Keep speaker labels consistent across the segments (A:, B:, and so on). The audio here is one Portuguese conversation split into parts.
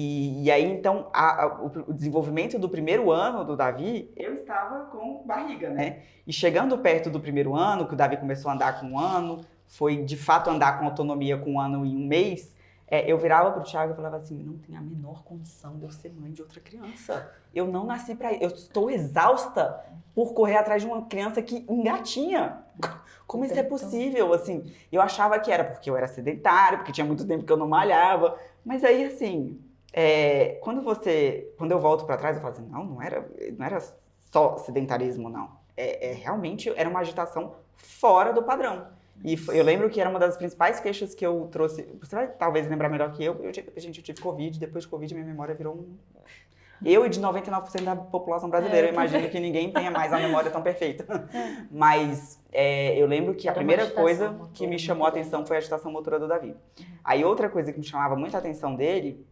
A: E aí, então, o desenvolvimento do primeiro ano do Davi, eu estava com barriga, né? E chegando perto do primeiro ano, que o Davi começou a andar com 1 ano, foi de fato andar com autonomia com 1 ano e 1 mês, eu virava pro Thiago e falava assim, não tem a menor condição de eu ser mãe de outra criança. Eu não nasci pra isso. Eu estou exausta por correr atrás de uma criança que engatinha. Como isso é possível? Assim, eu achava que era porque eu era sedentário, porque tinha muito tempo que eu não malhava. Mas aí, assim, quando eu volto pra trás, eu falo assim, não era só sedentarismo, não. Realmente era uma agitação fora do padrão. E eu lembro que era uma das principais queixas que eu trouxe. Você vai talvez lembrar melhor que eu. Eu tive Covid, depois de Covid minha memória virou Eu e de 99% da população brasileira. Eu imagino que ninguém tenha mais a memória tão perfeita. Mas eu lembro que a primeira coisa que me chamou a atenção foi a agitação motora do Davi. Aí outra coisa que me chamava muita atenção dele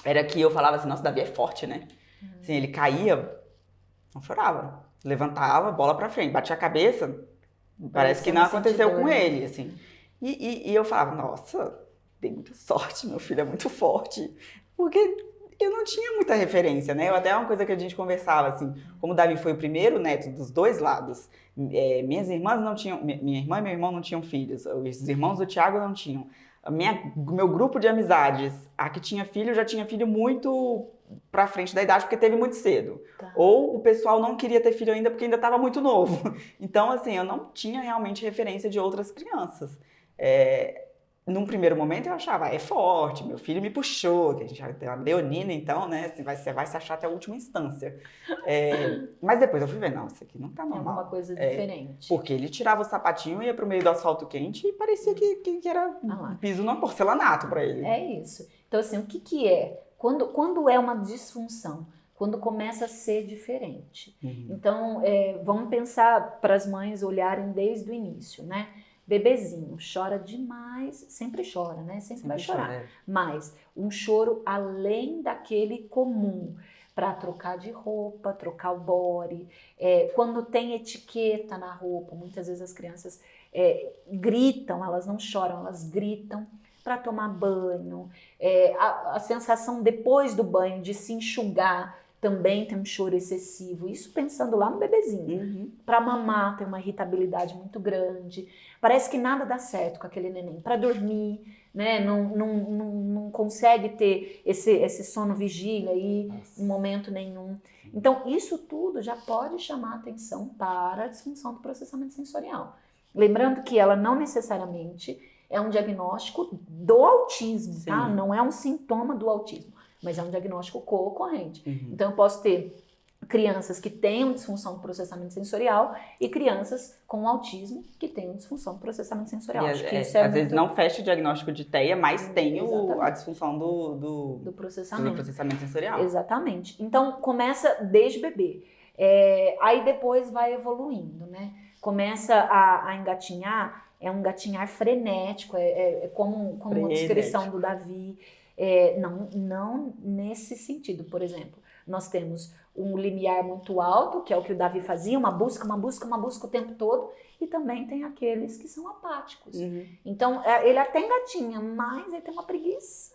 A: era que eu falava assim, nossa, o Davi é forte, né? Assim, ele caía, não chorava. Levantava, bola pra frente, batia a cabeça... Parece que não aconteceu com ele, assim. E eu falava, nossa, dei muita sorte, meu filho é muito forte. Porque eu não tinha muita referência, né? Até uma coisa que a gente conversava, assim, como o Davi foi o primeiro neto dos dois lados, minhas irmãs não tinham, minha irmã e meu irmão não tinham filhos, os irmãos do Thiago não tinham. Meu grupo de amizades, a que tinha filho, já tinha filho muito pra frente da idade, porque teve muito cedo. Tá. Ou o pessoal não queria ter filho ainda porque ainda estava muito novo. Então, assim, eu não tinha realmente referência de outras crianças. Num primeiro momento eu achava, é forte, meu filho me puxou, que a gente já tem uma leonina, então, né, assim, você vai se achar até a última instância. Mas depois eu fui ver, não, isso aqui não tá normal.
B: É alguma coisa diferente.
A: Porque ele tirava o sapatinho, ia pro meio do asfalto quente e parecia que era piso no porcelanato pra ele.
B: É isso. Então, assim, o que é? Quando é uma disfunção? Quando começa a ser diferente. Então, vamos pensar para as mães olharem desde o início, né? Bebezinho chora demais, sempre chora, né? Sempre vai chorar. Mas um choro além daquele comum, para trocar de roupa, trocar o body. Quando tem etiqueta na roupa, muitas vezes as crianças gritam, elas não choram, elas gritam para tomar banho. A sensação depois do banho de se enxugar, também tem um choro excessivo, isso pensando lá no bebezinho. Para mamar tem uma irritabilidade muito grande, parece que nada dá certo com aquele neném. Para dormir, né, não consegue ter esse sono vigília aí em momento nenhum. Então isso tudo já pode chamar atenção para a disfunção do processamento sensorial. Lembrando que ela não necessariamente é um diagnóstico do autismo, tá? Não é um sintoma do autismo, mas é um diagnóstico co-ocorrente. Então eu posso ter crianças que tenham disfunção do processamento sensorial e crianças com autismo que tenham disfunção do processamento sensorial. Acho que isso
A: às vezes não fecha o diagnóstico de TEA, mas tem a disfunção do processamento sensorial.
B: Exatamente. Então começa desde bebê. Aí depois vai evoluindo, né? Começa a engatinhar, é um gatinhar frenético, como a descrição do Davi. Não nesse sentido. Por exemplo, nós temos um limiar muito alto, que é o que o Davi fazia, uma busca o tempo todo, e também tem aqueles que são apáticos. Então, ele até engatinha, mas ele tem uma preguiça.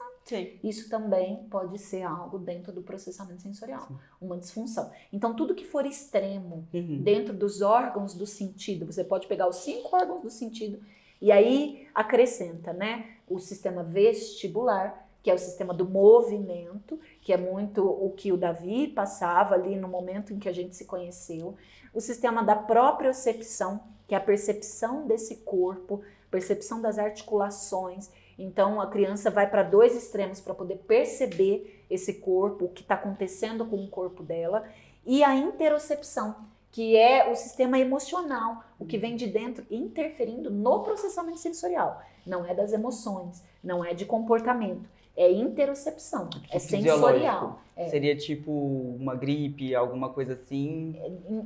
B: Isso também pode ser algo dentro do processamento sensorial, uma disfunção. Então, tudo que for extremo dentro dos órgãos do sentido, você pode pegar os 5 órgãos do sentido e aí acrescenta, né, o sistema vestibular, que é o sistema do movimento, que é muito o que o Davi passava ali no momento em que a gente se conheceu. O sistema da propriocepção, que é a percepção desse corpo, percepção das articulações. Então, a criança vai para 2 extremos para poder perceber esse corpo, o que está acontecendo com o corpo dela. E a interocepção, que é o sistema emocional, o que vem de dentro interferindo no processamento sensorial. Não é das emoções, não é de comportamento. É interocepção, é sensorial.
A: Seria tipo uma gripe, alguma coisa assim?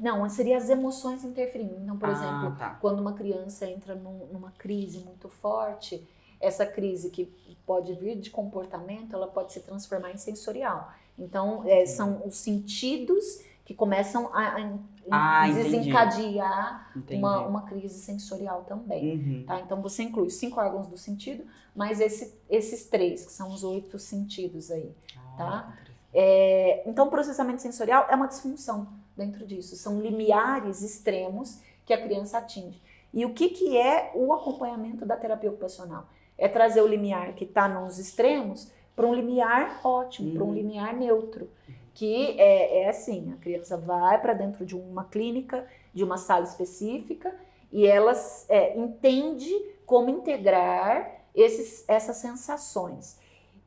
B: Não, seria as emoções interferindo. Então, por exemplo, quando uma criança entra numa crise muito forte, essa crise que pode vir de comportamento, ela pode se transformar em sensorial. Então, são os sentidos que começam a desencadear uma crise sensorial também. Tá? Então você inclui os 5 órgãos do sentido, mas esses 3, que são os 8 sentidos aí. tá? Então, o processamento sensorial é uma disfunção dentro disso. São limiares extremos que a criança atinge. E o que é o acompanhamento da terapia ocupacional? É trazer o limiar que está nos extremos para um limiar ótimo, para um limiar neutro. Que é assim, a criança vai para dentro de uma clínica, de uma sala específica, e ela entende como integrar essas sensações.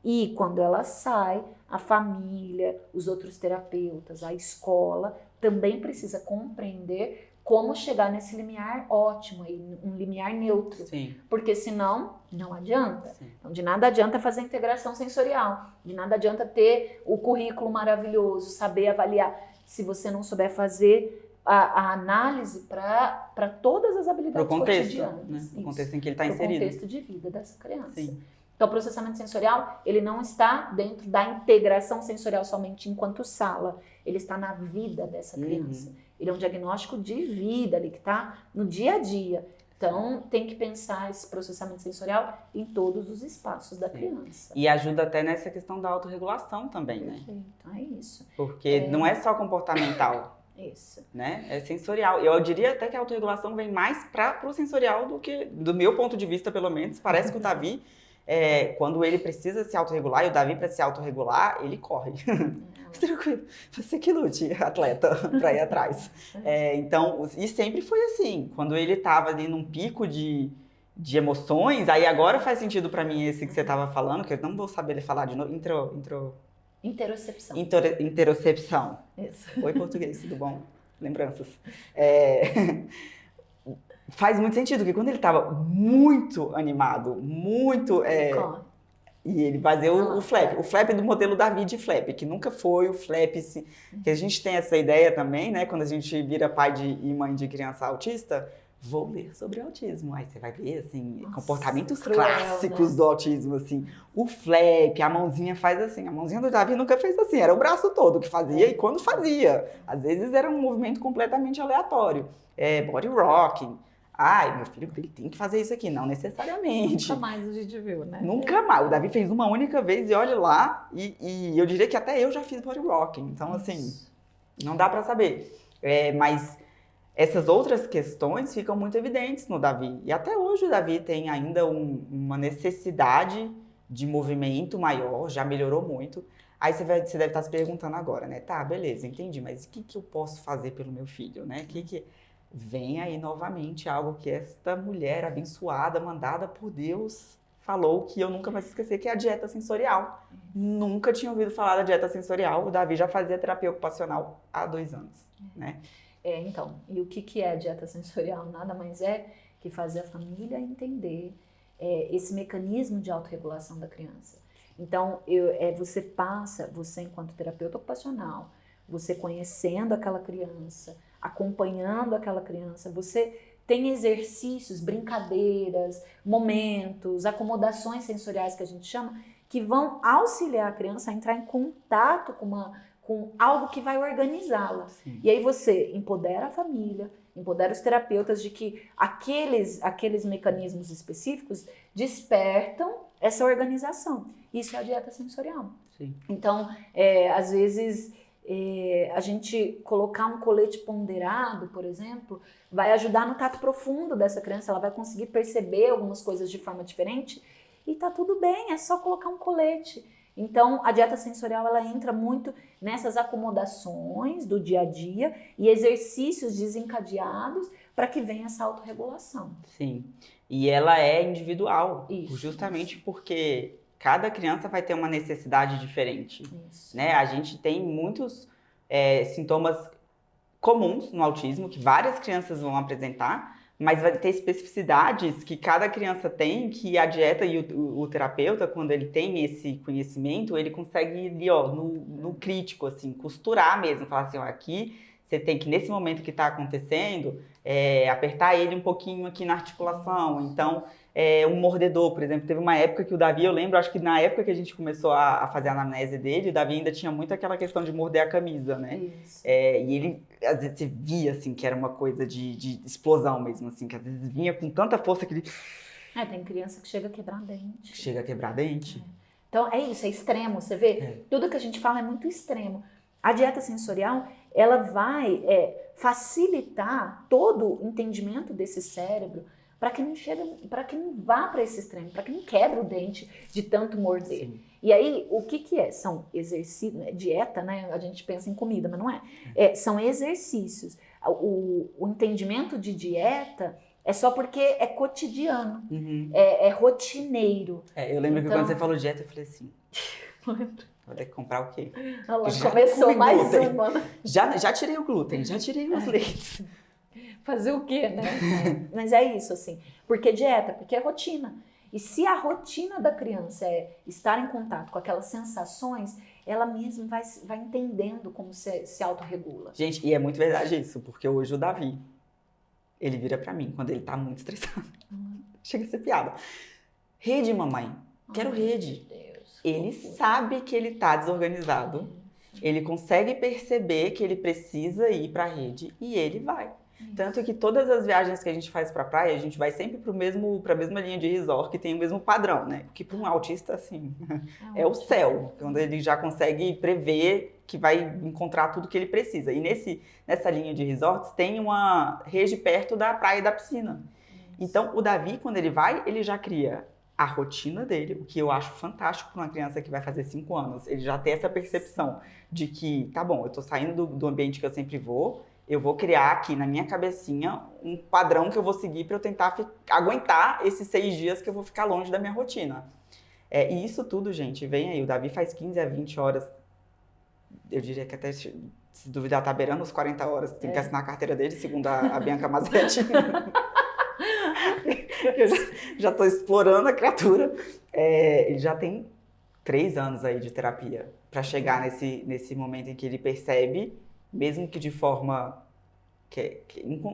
B: E quando ela sai, a família, os outros terapeutas, a escola, também precisa compreender como chegar nesse limiar ótimo, um limiar neutro.
A: Sim.
B: Porque senão, não adianta.
A: Sim.
B: Então, de nada adianta fazer a integração sensorial, de nada adianta ter o currículo maravilhoso, saber avaliar. Se você não souber fazer a análise para todas as habilidades cotidianas.
A: Né? O contexto em que ele está inserido.
B: O contexto de vida dessa criança.
A: Sim.
B: Então, o processamento sensorial, ele não está dentro da integração sensorial somente enquanto sala. Ele está na vida dessa criança. Ele é um diagnóstico de vida ali, que está no dia a dia. Então, tem que pensar esse processamento sensorial em todos os espaços da criança.
A: E ajuda até nessa questão da autorregulação também, né?
B: Perfeito, é isso.
A: Porque não é só comportamental.
B: Isso.
A: Né? É sensorial. Eu diria até que a autorregulação vem mais para o sensorial do que, do meu ponto de vista, pelo menos. Parece que o Davi, quando ele precisa se autorregular, e o Davi, para se autorregular, ele corre. Tranquilo, você que lute, atleta, para ir atrás. Então, e sempre foi assim. Quando ele estava ali num pico de emoções, aí agora faz sentido para mim esse que você estava falando, que eu não vou saber falar de novo.
B: Interocepção.
A: Interocepção.
B: Isso.
A: Oi, português, tudo bom? Lembranças. Faz muito sentido, porque quando ele estava muito animado, muito... E ele fazia o flap do modelo Davi de flap, que nunca foi o flap, que a gente tem essa ideia também, né? Quando a gente vira pai e mãe de criança autista, vou ler sobre autismo. Aí você vai ver, assim, comportamentos clássicos, né, do autismo, assim. O flap, a mãozinha faz assim. A mãozinha do Davi nunca fez assim, era o braço todo que fazia, e quando fazia. Às vezes era um movimento completamente aleatório. Body rocking. Ai, meu filho, ele tem que fazer isso aqui. Não necessariamente.
B: Nunca mais a gente viu, né?
A: Nunca mais. O Davi fez uma única vez e olha lá, e eu diria que até eu já fiz body rocking. Então, assim, não dá pra saber. Mas essas outras questões ficam muito evidentes no Davi. E até hoje o Davi tem ainda uma necessidade de movimento maior, já melhorou muito. Aí você deve estar se perguntando agora, né? Tá, beleza, entendi, mas o que eu posso fazer pelo meu filho, né? Vem aí novamente algo que esta mulher abençoada, mandada por Deus, falou que eu nunca mais esquecer, que é a dieta sensorial. Nunca tinha ouvido falar da dieta sensorial. O Davi já fazia terapia ocupacional há 2 anos, né?
B: Então, e o que é a dieta sensorial? Nada mais é que fazer a família entender esse mecanismo de autorregulação da criança. Então, você enquanto terapeuta ocupacional, você conhecendo aquela criança, acompanhando aquela criança, você tem exercícios, brincadeiras, momentos, acomodações sensoriais que a gente chama, que vão auxiliar a criança a entrar em contato com algo que vai organizá-la. E aí você empodera a família, empodera os terapeutas de que aqueles mecanismos específicos despertam essa organização. Isso é a dieta sensorial.
A: Sim.
B: Então, às vezes... a gente colocar um colete ponderado, por exemplo, vai ajudar no tato profundo dessa criança, ela vai conseguir perceber algumas coisas de forma diferente e tá tudo bem, é só colocar um colete. Então, a dieta sensorial, ela entra muito nessas acomodações do dia a dia e exercícios desencadeados para que venha essa autorregulação.
A: Sim, e ela é individual,
B: justamente
A: porque... Cada criança vai ter uma necessidade diferente, né? A gente tem muitos sintomas comuns no autismo, que várias crianças vão apresentar, mas vai ter especificidades que cada criança tem, que a dieta e o terapeuta, quando ele tem esse conhecimento, ele consegue ir no crítico, assim, costurar mesmo, falar assim, aqui você tem que, nesse momento que está acontecendo, apertar ele um pouquinho aqui na articulação, então... um mordedor, por exemplo, teve uma época que o Davi, eu lembro, acho que na época que a gente começou a fazer a anamnese dele, o Davi ainda tinha muito aquela questão de morder a camisa, né? E ele, às vezes, você via, assim, que era uma coisa de explosão mesmo, assim, que às vezes vinha com tanta força que ele...
B: Tem criança que chega a quebrar dente.
A: Chega a quebrar dente?
B: Então é isso, é extremo, você vê? Tudo que a gente fala é muito extremo. A dieta sensorial, ela vai facilitar todo o entendimento desse cérebro para que não chegue, para que não vá para esse extremo, para que não quebre o dente de tanto morder.
A: Sim.
B: E aí, o que é? São exercícios, dieta, né? A gente pensa em comida, mas não é. São exercícios. O entendimento de dieta é só porque é cotidiano, é rotineiro.
A: Eu lembro que quando você falou dieta, eu falei assim, vou ter que comprar o quê?
B: Ela começou mais
A: glúten.
B: uma.
A: Já tirei o glúten, já tirei os leites.
B: Fazer o quê, né? Mas é isso, assim. Por que dieta? Porque é rotina. E se a rotina da criança é estar em contato com aquelas sensações, ela mesma vai entendendo como se autorregula.
A: Gente, e é muito verdade isso, porque hoje o Davi, ele vira pra mim quando ele tá muito estressado. Chega a ser piada. Rede, mamãe. Quero rede.
B: Deus,
A: ele sabe que ele tá desorganizado. Ele consegue perceber que ele precisa ir pra rede e ele vai. Tanto que todas as viagens que a gente faz pra praia, a gente vai sempre pra mesma linha de resort que tem o mesmo padrão, né? Porque para um autista, assim, é o céu. Quando ele já consegue prever que vai encontrar tudo que ele precisa. E nessa linha de resorts tem uma rede perto da praia e da piscina. Então, o Davi, quando ele vai, ele já cria a rotina dele, o que eu acho fantástico para uma criança que vai fazer 5 anos. Ele já tem essa percepção de que, tá bom, eu tô saindo do ambiente que eu sempre vou, eu vou criar aqui na minha cabecinha um padrão que eu vou seguir para eu tentar aguentar esses 6 dias que eu vou ficar longe da minha rotina. E isso tudo, gente, vem aí. O Davi faz 15 a 20 horas. Eu diria que até, se duvidar, tá beirando os 40 horas. Tem que assinar a carteira dele, segundo a Bianca Mazzetti. Eu já tô explorando a criatura. Ele já tem 3 anos aí de terapia para chegar nesse momento em que ele percebe, mesmo que de forma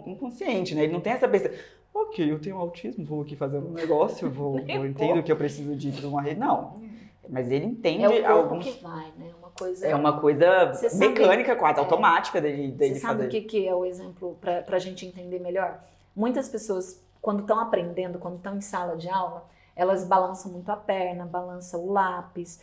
A: inconsciente, né? Ele não tem essa percepção. Ok, eu tenho autismo, vou aqui fazer um negócio, eu entendo que eu preciso de ir para uma rede. Não, mas ele entende
B: o corpo que vai, né?
A: É uma coisa mecânica, quase automática dele fazer.
B: Você sabe o que é o exemplo para a gente entender melhor? Muitas pessoas, quando estão aprendendo, quando estão em sala de aula, elas balançam muito a perna, balançam o lápis,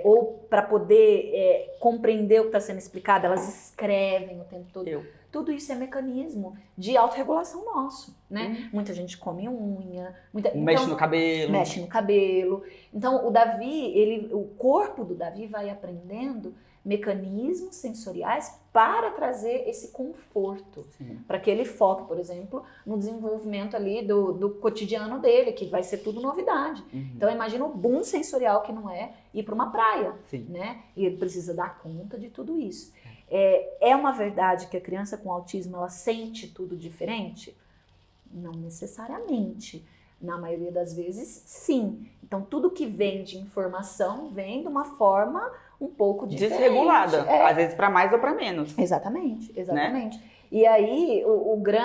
B: ou para poder compreender o que está sendo explicado, elas escrevem o tempo todo. Tudo isso é mecanismo de autorregulação nosso, né? Muita gente come unha,
A: mexe no cabelo.
B: Mexe no cabelo. Então, o Davi, o corpo do Davi vai aprendendo mecanismos sensoriais para trazer esse conforto, para que ele foque, por exemplo, no desenvolvimento ali do cotidiano dele, que vai ser tudo novidade. Então imagina o boom sensorial que não é ir para uma praia, né? E ele precisa dar conta de tudo isso. É uma verdade que a criança com autismo, ela sente tudo diferente? Não necessariamente. Na maioria das vezes, sim. Então, tudo que vem de informação vem de uma forma um pouco diferente.
A: Desregulada. Às vezes para mais ou para menos.
B: Exatamente. Né? E aí,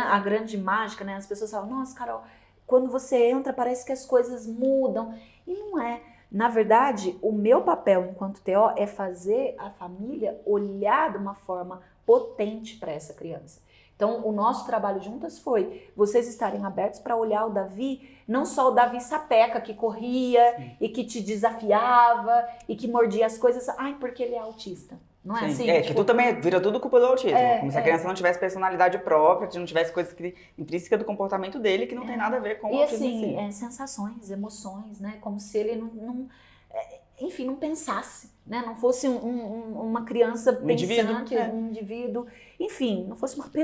B: a grande mágica, né? As pessoas falam, nossa, Carol, quando você entra parece que as coisas mudam. E não é. Na verdade, o meu papel enquanto TO é fazer a família olhar de uma forma potente para essa criança. Então, o nosso trabalho juntas foi vocês estarem abertos para olhar o Davi, não só o Davi sapeca que corria e que te desafiava e que mordia as coisas, porque ele é autista. Não é assim?
A: Que tu também vira tudo culpa do autismo. Como se a criança não tivesse personalidade própria, não tivesse coisas intrínsecas do comportamento dele que não tem nada a ver com o autismo.
B: E assim, sensações, emoções, né? Como se ele não pensasse, né? Não fosse uma criança pensante, um indivíduo, enfim, não fosse uma pessoa.